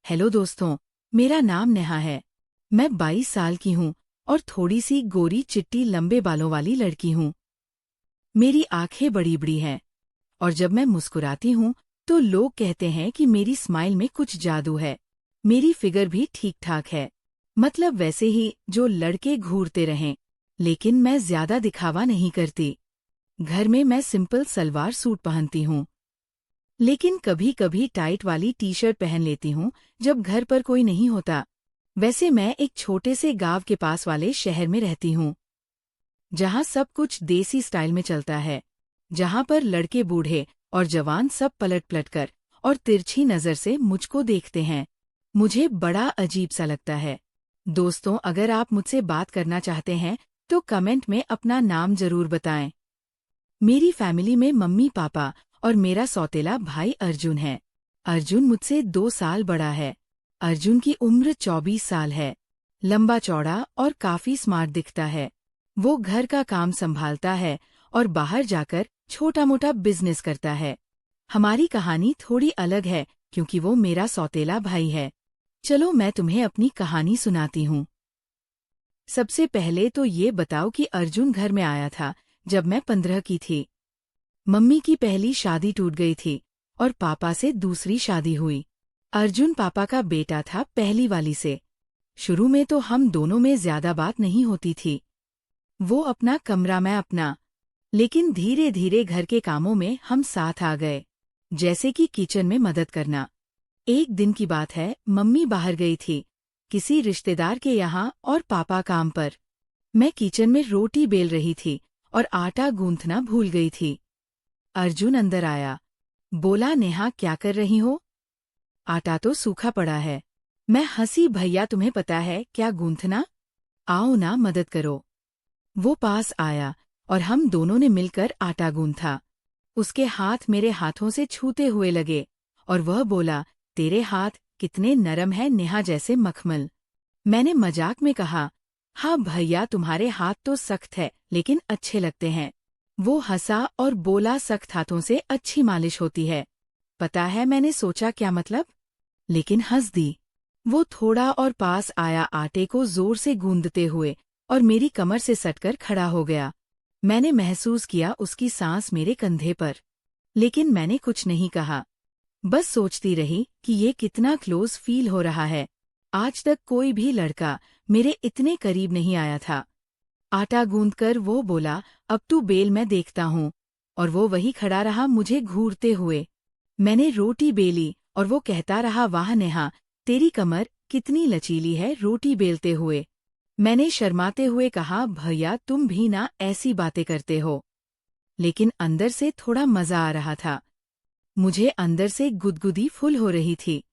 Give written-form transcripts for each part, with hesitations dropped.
Hello दोस्तों, मेरा नाम नेहा है। मैं 22 साल की हूँ और थोड़ी सी गोरी चिट्टी लंबे बालों वाली लड़की हूँ। मेरी आंखें बड़ी बड़ी हैं और जब मैं मुस्कुराती हूँ तो लोग कहते हैं कि मेरी स्माइल में कुछ जादू है। मेरी फिगर भी ठीक ठाक है, मतलब वैसे ही जो लड़के घूरते रहें। लेकिन मैं ज्यादा दिखावा नहीं करती। घर में मैं सिंपल सलवार सूट पहनती हूँ, लेकिन कभी कभी टाइट वाली टी शर्ट पहन लेती हूँ जब घर पर कोई नहीं होता। वैसे मैं एक छोटे से गांव के पास वाले शहर में रहती हूँ, जहाँ सब कुछ देसी स्टाइल में चलता है, जहाँ पर लड़के बूढ़े और जवान सब पलट पलट कर और तिरछी नजर से मुझको देखते हैं। मुझे बड़ा अजीब सा लगता है। दोस्तों, अगर आप मुझसे बात करना चाहते हैं तो कमेंट में अपना नाम जरूर बताएं। मेरी फैमिली में मम्मी पापा और मेरा सौतेला भाई अर्जुन है। अर्जुन मुझसे 2 साल बड़ा है। अर्जुन की उम्र 24 साल है। लंबा चौड़ा और काफी स्मार्ट दिखता है। वो घर का काम संभालता है और बाहर जाकर छोटा मोटा बिजनेस करता है। हमारी कहानी थोड़ी अलग है क्योंकि वो मेरा सौतेला भाई है। चलो मैं तुम्हें अपनी कहानी सुनाती हूँ। सबसे पहले तो ये बताओ कि अर्जुन घर में आया था जब मैं 15 की थी। मम्मी की पहली शादी टूट गई थी और पापा से दूसरी शादी हुई। अर्जुन पापा का बेटा था पहली वाली से। शुरू में तो हम दोनों में ज्यादा बात नहीं होती थी। वो अपना कमरा, मैं अपना। लेकिन धीरे धीरे घर के कामों में हम साथ आ गए, जैसे कि किचन में मदद करना। एक दिन की बात है, मम्मी बाहर गई थी किसी रिश्तेदार के यहाँ और पापा काम पर। मैं किचन में रोटी बेल रही थी और आटा गूंथना भूल गई थी। अर्जुन अंदर आया, बोला, नेहा क्या कर रही हो? आटा तो सूखा पड़ा है। मैं हंसी, भैया तुम्हें पता है क्या गूंथना? आओ ना मदद करो। वो पास आया और हम दोनों ने मिलकर आटा गूंथा। उसके हाथ मेरे हाथों से छूते हुए लगे और वह बोला, तेरे हाथ कितने नरम हैं नेहा, जैसे मखमल। मैंने मजाक में कहा, हाँ भैया तुम्हारे हाथ तो सख्त है लेकिन अच्छे लगते हैं। वो हंसा और बोला, सख्त हाथों से अच्छी मालिश होती है। पता है मैंने सोचा क्या मतलब, लेकिन हंस दी। वो थोड़ा और पास आया, आटे को जोर से गूंदते हुए, और मेरी कमर से सटकर खड़ा हो गया। मैंने महसूस किया उसकी सांस मेरे कंधे पर, लेकिन मैंने कुछ नहीं कहा। बस सोचती रही कि ये कितना क्लोज फील हो रहा है। आज तक कोई भी लड़का मेरे इतने करीब नहीं आया था। आटा गूंदकर वो बोला, अब तू बेल, मैं देखता हूँ। और वो वही खड़ा रहा मुझे घूरते हुए। मैंने रोटी बेली और वो कहता रहा, वाह नेहा, तेरी कमर कितनी लचीली है रोटी बेलते हुए। मैंने शर्माते हुए कहा, भैया तुम भी ना ऐसी बातें करते हो। लेकिन अंदर से थोड़ा मजा आ रहा था। मुझे अंदर से गुदगुदी फुल हो रही थी।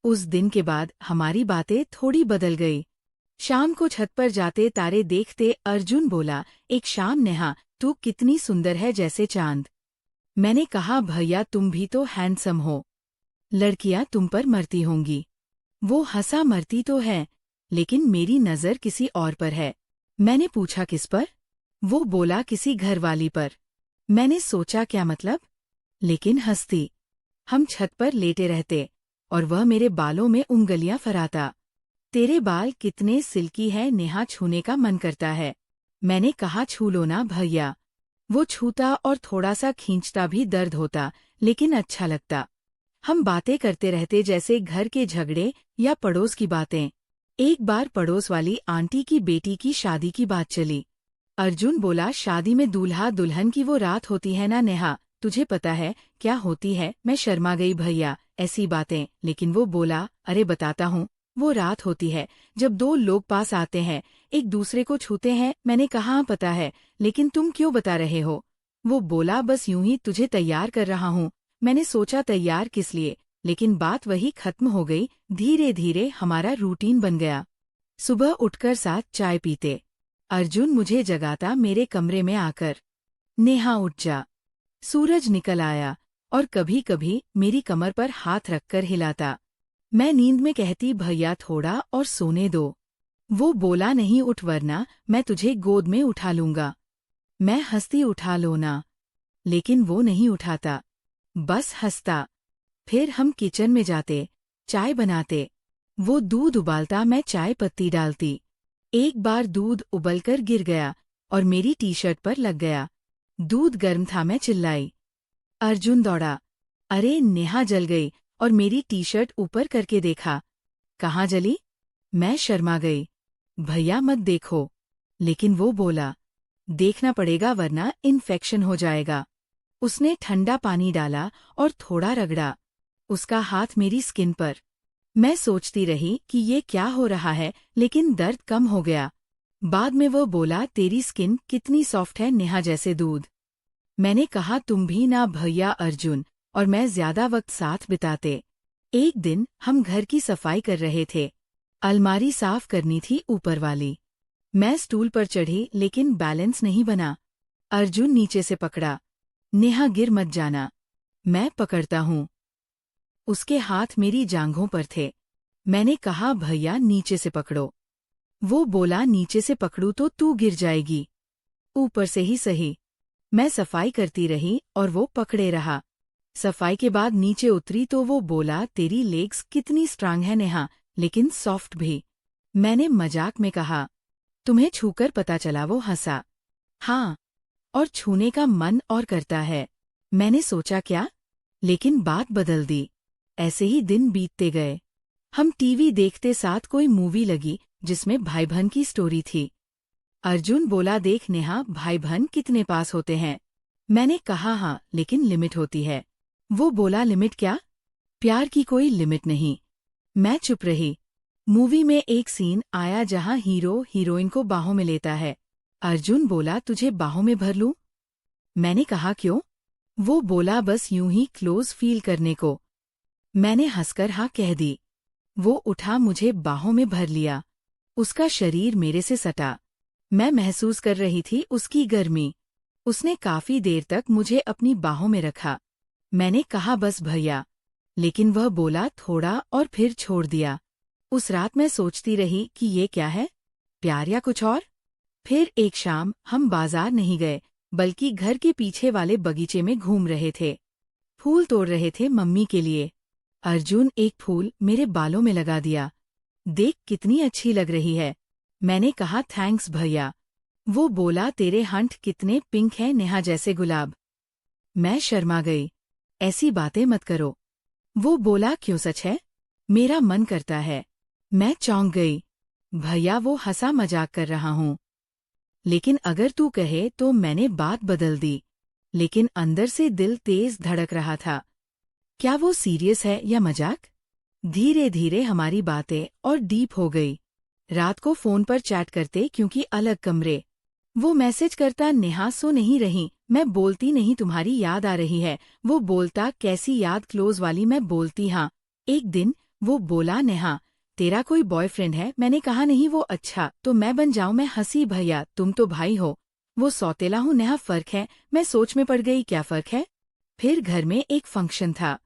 उस दिन के बाद हमारी बातें थोड़ी बदल गई। शाम को छत पर जाते तारे देखते अर्जुन बोला, एक शाम नेहा, तू कितनी सुंदर है जैसे चांद। मैंने कहा, भैया तुम भी तो हैंडसम हो। लड़कियां तुम पर मरती होंगी। वो हंसा, मरती तो है, लेकिन मेरी नजर किसी और पर है। मैंने पूछा, किस पर? वो बोला, किसी घरवाली पर। मैंने सोचा क्या मतलब, लेकिन हंसती। हम छत पर लेटे रहते और वह मेरे बालों में उंगलियां फराता। तेरे बाल कितने सिल्की है नेहा, छूने का मन करता है। मैंने कहा, छू लो ना भैया। वो छूता और थोड़ा सा खींचता भी दर्द होता, लेकिन अच्छा लगता। हम बातें करते रहते जैसे घर के झगड़े या पड़ोस की बातें। एक बार पड़ोस वाली आंटी की बेटी की शादी की बात चली। अर्जुन बोला, शादी में दूल्हा दुल्हन की वो रात होती है ना नेहा, तुझे पता है क्या होती है? मैं शर्मा गई, भैया ऐसी बातें। लेकिन वो बोला, अरे बताता हूँ। वो रात होती है जब 2 लोग पास आते हैं, एक दूसरे को छूते हैं। मैंने कहा, हाँ पता है, लेकिन तुम क्यों बता रहे हो? वो बोला, बस यूं ही तुझे तैयार कर रहा हूँ। मैंने सोचा तैयार किस लिए, लेकिन बात वही खत्म हो गई। धीरे धीरे हमारा रूटीन बन गया। सुबह उठकर साथ चाय पीते। अर्जुन मुझे जगाता मेरे कमरे में आकर, नेहा उठ जा, सूरज निकल आया। और कभी कभी मेरी कमर पर हाथ रखकर हिलाता। मैं नींद में कहती, भैया थोड़ा और सोने दो। वो बोला, नहीं उठ वरना मैं तुझे गोद में उठा लूंगा। मैं हंसती, उठा लो ना। लेकिन वो नहीं उठाता, बस हंसता। फिर हम किचन में जाते, चाय बनाते। वो दूध उबालता, मैं चाय पत्ती डालती। एक बार दूध उबलकर गिर गया और मेरी टी शर्ट पर लग गया। दूध गर्म था, मैं चिल्लाई। अर्जुन दौड़ा। अरे नेहा जल गई और मेरी टी शर्ट ऊपर करके देखा। कहाँ जली? मैं शर्मा गई। भैया मत देखो। लेकिन वो बोला, देखना पड़ेगा वरना इन्फेक्शन हो जाएगा। उसने ठंडा पानी डाला और थोड़ा रगड़ा। उसका हाथ मेरी स्किन पर। मैं सोचती रही कि ये क्या हो रहा है, लेकिन दर्द कम हो गया। बाद में वो बोला, तेरी स्किन कितनी सॉफ्ट है नेहा, जैसे दूध। मैंने कहा, तुम भी ना भैया। अर्जुन और मैं ज्यादा वक्त साथ बिताते। एक दिन हम घर की सफाई कर रहे थे। अलमारी साफ करनी थी ऊपर वाली। मैं स्टूल पर चढ़ी लेकिन बैलेंस नहीं बना। अर्जुन नीचे से पकड़ा। नेहा गिर मत जाना। मैं पकड़ता हूँ। उसके हाथ मेरी जांघों पर थे। मैंने कहा, भैया नीचे से पकड़ो। वो बोला, नीचे से पकड़ू तो तू गिर जाएगी। ऊपर से ही सही। मैं सफाई करती रही और वो पकड़े रहा। सफाई के बाद नीचे उतरी तो वो बोला, तेरी लेग्स कितनी स्ट्रांग है नेहा, लेकिन सॉफ्ट भी। मैंने मजाक में कहा, तुम्हें छूकर पता चला? वो हंसा। हाँ, और छूने का मन और करता है। मैंने सोचा क्या, लेकिन बात बदल दी। ऐसे ही दिन बीतते गए। हम टीवी देखते, साथ कोई मूवी लगी जिसमें भाई बहन की स्टोरी थी। अर्जुन बोला, देख नेहा, भाई बहन कितने पास होते हैं। मैंने कहा, हाँ, लेकिन लिमिट होती है। वो बोला, लिमिट क्या? प्यार की कोई लिमिट नहीं। मैं चुप रही। मूवी में एक सीन आया जहां हीरो हीरोइन को बाहों में लेता है। अर्जुन बोला, तुझे बाहों में भर लूं? मैंने कहा, क्यों? वो बोला, बस यूं ही क्लोज फील करने को। मैंने हंसकर हाँ कह दी। वो उठा, मुझे बाहों में भर लिया। उसका शरीर मेरे से सटा। मैं महसूस कर रही थी उसकी गर्मी। उसने काफी देर तक मुझे अपनी बाहों में रखा। मैंने कहा, बस भैया। लेकिन वह बोला, थोड़ा, और फिर छोड़ दिया। उस रात मैं सोचती रही कि ये क्या है, प्यार या कुछ और। फिर एक शाम हम बाजार नहीं गए, बल्कि घर के पीछे वाले बगीचे में घूम रहे थे। फूल तोड़ रहे थे मम्मी के लिए। अर्जुन एक फूल मेरे बालों में लगा दिया। देख कितनी अच्छी लग रही है। मैंने कहा, थैंक्स भैया। वो बोला, तेरे हंठ कितने पिंक हैं नेहा, जैसे गुलाब। मैं शर्मा गई। ऐसी बातें मत करो। वो बोला, क्यों, सच है? मेरा मन करता है। मैं चौंक गई। भैया, वो हंसा, मजाक कर रहा हूँ। लेकिन अगर तू कहे तो। मैंने बात बदल दी। लेकिन अंदर से दिल तेज धड़क रहा था। क्या वो सीरियस है या मजाक? धीरे धीरे हमारी बातें और डीप हो गई। रात को फोन पर चैट करते, क्योंकि अलग कमरे। वो मैसेज करता, नेहा सो नहीं रही? मैं बोलती, नहीं, तुम्हारी याद आ रही है। वो बोलता, कैसी याद, क्लोज वाली? मैं बोलती, हाँ। एक दिन वो बोला, नेहा, तेरा कोई बॉयफ्रेंड है? मैंने कहा, नहीं। वो, अच्छा, तो मैं बन जाऊं? मैं हंसी, भैया तुम तो भाई हो। वो सौतेला हूं नेहा, फर्क है। मैं सोच में पड़ गई, क्या फर्क है? फिर घर में एक फंक्शन था।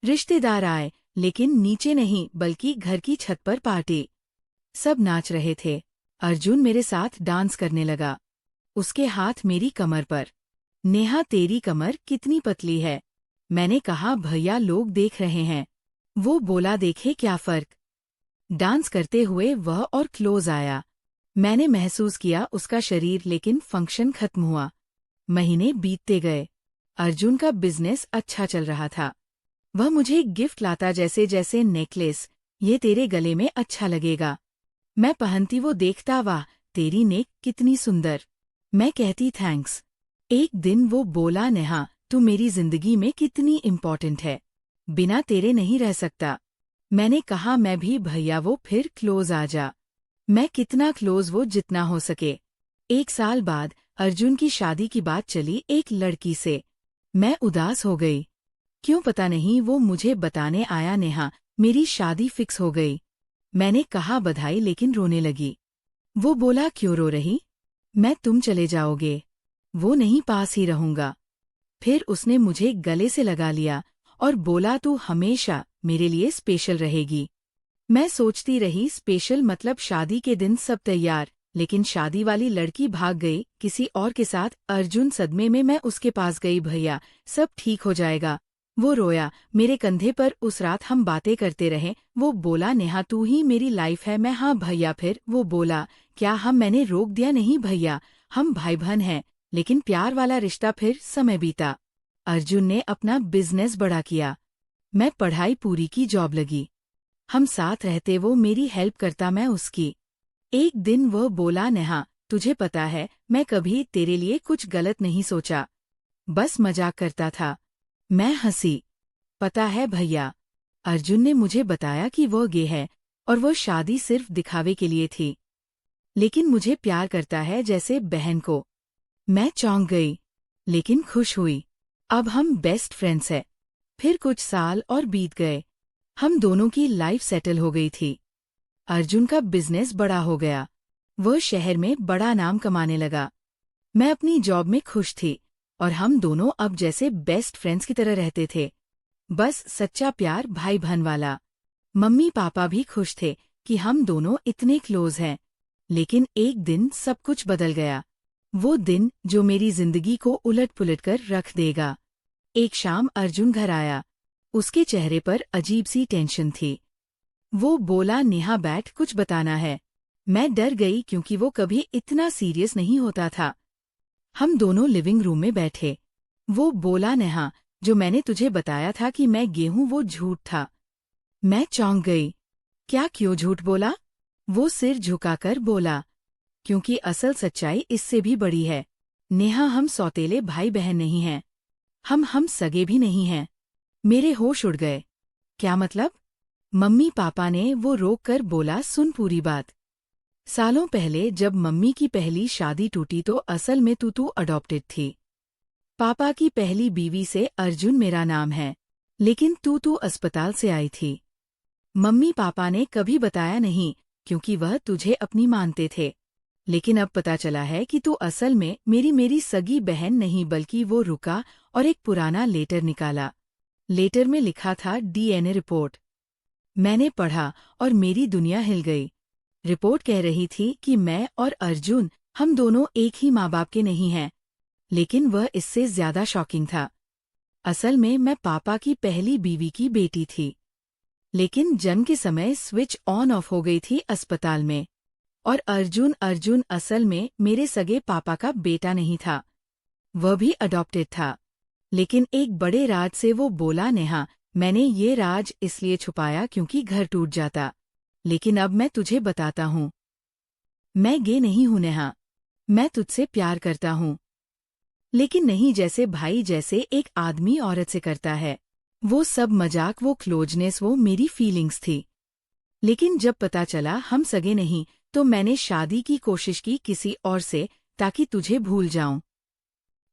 रिश्तेदार आए, लेकिन नीचे नहीं, बल्कि घर की छत पर पार्टी। सब नाच रहे थे। अर्जुन मेरे साथ डांस करने लगा। उसके हाथ मेरी कमर पर। नेहा, तेरी कमर कितनी पतली है। मैंने कहा, भैया लोग देख रहे हैं। वो बोला, देखे क्या फर्क। डांस करते हुए वह और क्लोज आया। मैंने महसूस किया उसका शरीर, लेकिन फंक्शन खत्म हुआ। महीने बीतते गए। अर्जुन का बिजनेस अच्छा चल रहा था। वह मुझे गिफ्ट लाता, जैसे जैसे नेकलेस, ये तेरे गले में अच्छा लगेगा। मैं पहनती, वो देखता, वाह तेरी नेक कितनी सुंदर। मैं कहती, थैंक्स। एक दिन वो बोला, नेहा, तू मेरी जिंदगी में कितनी इम्पोर्टेंट है। बिना तेरे नहीं रह सकता। मैंने कहा, मैं भी भैया। वो फिर क्लोज आ जा। मैं कितना क्लोज? वो जितना हो सके। एक साल बाद अर्जुन की शादी की बात चली एक लड़की से। मैं उदास हो गई। क्यों पता नहीं। वो मुझे बताने आया, नेहा मेरी शादी फिक्स हो गई। मैंने कहा, बधाई, लेकिन रोने लगी। वो बोला, क्यों रो रही? मैं, तुम चले जाओगे। वो नहीं, पास ही रहूंगा। फिर उसने मुझे गले से लगा लिया और बोला, तू हमेशा मेरे लिए स्पेशल रहेगी। मैं सोचती रही, स्पेशल मतलब शादी के दिन सब तैयार, लेकिन शादी वाली लड़की भाग गई किसी और के साथ। अर्जुन सदमे में। मैं उसके पास गई, भैया सब ठीक हो जाएगा। वो रोया मेरे कंधे पर। उस रात हम बातें करते रहे। वो बोला, नेहा तू ही मेरी लाइफ है। मैं, हाँ भैया। फिर वो बोला, क्या हम, मैंने रोक दिया, नहीं भैया, हम भाई बहन हैं, लेकिन प्यार वाला रिश्ता। फिर समय बीता। अर्जुन ने अपना बिजनेस बड़ा किया, मैं पढ़ाई पूरी की, जॉब लगी। हम साथ रहते, वो मेरी हेल्प करता, मैं उसकी। एक दिन वह बोला, नेहा तुझे पता है, मैं कभी तेरे लिए कुछ गलत नहीं सोचा, बस मजाक करता था। मैं हंसी। पता है भैया, अर्जुन ने मुझे बताया कि वो गे है और वो शादी सिर्फ दिखावे के लिए थी, लेकिन मुझे प्यार करता है जैसे बहन को। मैं चौंक गई, लेकिन खुश हुई। अब हम बेस्ट फ्रेंड्स हैं। फिर कुछ साल और बीत गए। हम दोनों की लाइफ सेटल हो गई थी। अर्जुन का बिजनेस बड़ा हो गया, वह शहर में बड़ा नाम कमाने लगा। मैं अपनी जॉब में खुश थी और हम दोनों अब जैसे बेस्ट फ्रेंड्स की तरह रहते थे, बस सच्चा प्यार, भाई बहन वाला। मम्मी पापा भी खुश थे कि हम दोनों इतने क्लोज हैं। लेकिन एक दिन सब कुछ बदल गया। वो दिन जो मेरी जिंदगी को उलट पुलट कर रख देगा। एक शाम अर्जुन घर आया। उसके चेहरे पर अजीब सी टेंशन थी। वो बोला, नेहा बैठ, कुछ बताना है। मैं डर गई क्योंकि वो कभी इतना सीरियस नहीं होता था। हम दोनों लिविंग रूम में बैठे। वो बोला, नेहा जो मैंने तुझे बताया था कि मैं गे हूं, वो झूठ था। मैं चौंक गई। क्या, क्यों झूठ बोला? वो सिर झुकाकर बोला, क्योंकि असल सच्चाई इससे भी बड़ी है। नेहा, हम सौतेले भाई बहन नहीं हैं। हम सगे भी नहीं हैं। मेरे होश उड़ गए। क्या मतलब? मम्मी पापा ने, वो रोक कर बोला, सुन पूरी बात। सालों पहले जब मम्मी की पहली शादी टूटी तो असल में तू अडॉप्टेड थी। पापा की पहली बीवी से अर्जुन मेरा नाम है, लेकिन तू अस्पताल से आई थी। मम्मी पापा ने कभी बताया नहीं क्योंकि वह तुझे अपनी मानते थे। लेकिन अब पता चला है कि तू असल में मेरी सगी बहन नहीं, बल्कि वो रुका और एक पुराना लेटर निकाला। लेटर में लिखा था डीएनए रिपोर्ट। मैंने पढ़ा और मेरी दुनिया हिल गई। रिपोर्ट कह रही थी कि मैं और अर्जुन, हम दोनों एक ही माँ बाप के नहीं हैं। लेकिन वह इससे ज्यादा शॉकिंग था। असल में मैं पापा की पहली बीवी की बेटी थी। लेकिन जन्म के समय स्विच ऑन ऑफ हो गई थी अस्पताल में। और अर्जुन असल में मेरे सगे पापा का बेटा नहीं था, वह भी अडॉप्टेड था। लेकिन एक बड़े राज से वो बोला, नेहा मैंने ये राज इसलिए छुपाया क्योंकि घर टूट जाता। लेकिन अब मैं तुझे बताता हूँ, मैं गे नहीं हूँ नेहा, मैं तुझसे प्यार करता हूँ। लेकिन नहीं जैसे भाई, जैसे एक आदमी औरत से करता है। वो सब मजाक, वो क्लोजनेस, वो मेरी फीलिंग्स थी। लेकिन जब पता चला हम सगे नहीं, तो मैंने शादी की कोशिश की किसी और से, ताकि तुझे भूल जाऊं।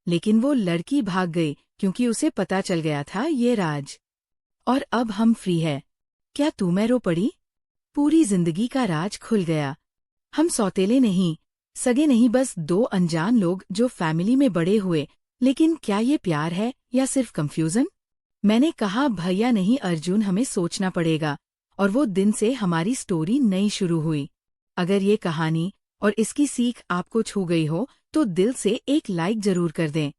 लेकिन वो लड़की भाग गई क्योंकि उसे पता चल गया था ये राज। और अब हम फ्री है। क्या तू, मैं रो पड़ी? पूरी जिंदगी का राज खुल गया। हम सौतेले नहीं, सगे नहीं, बस दो अनजान लोग जो फैमिली में बड़े हुए। लेकिन क्या ये प्यार है या सिर्फ कंफ्यूजन? मैंने कहा, भैया नहीं अर्जुन, हमें सोचना पड़ेगा। और वो दिन से हमारी स्टोरी नई शुरू हुई। अगर ये कहानी और इसकी सीख आपको छू गई हो तो दिल से एक लाइक जरूर कर दें।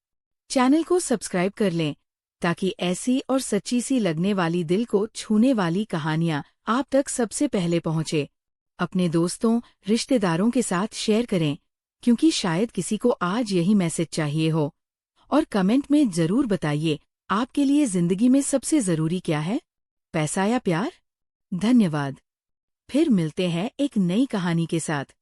चैनल को सब्सक्राइब कर लें ताकि ऐसी और सच्ची सी लगने वाली, दिल को छूने वाली कहानियां आप तक सबसे पहले पहुंचे। अपने दोस्तों, रिश्तेदारों के साथ शेयर करें, क्योंकि शायद किसी को आज यही मैसेज चाहिए हो। और कमेंट में जरूर बताइए, आपके लिए जिंदगी में सबसे जरूरी क्या है, पैसा या प्यार? धन्यवाद। फिर मिलते हैं एक नई कहानी के साथ।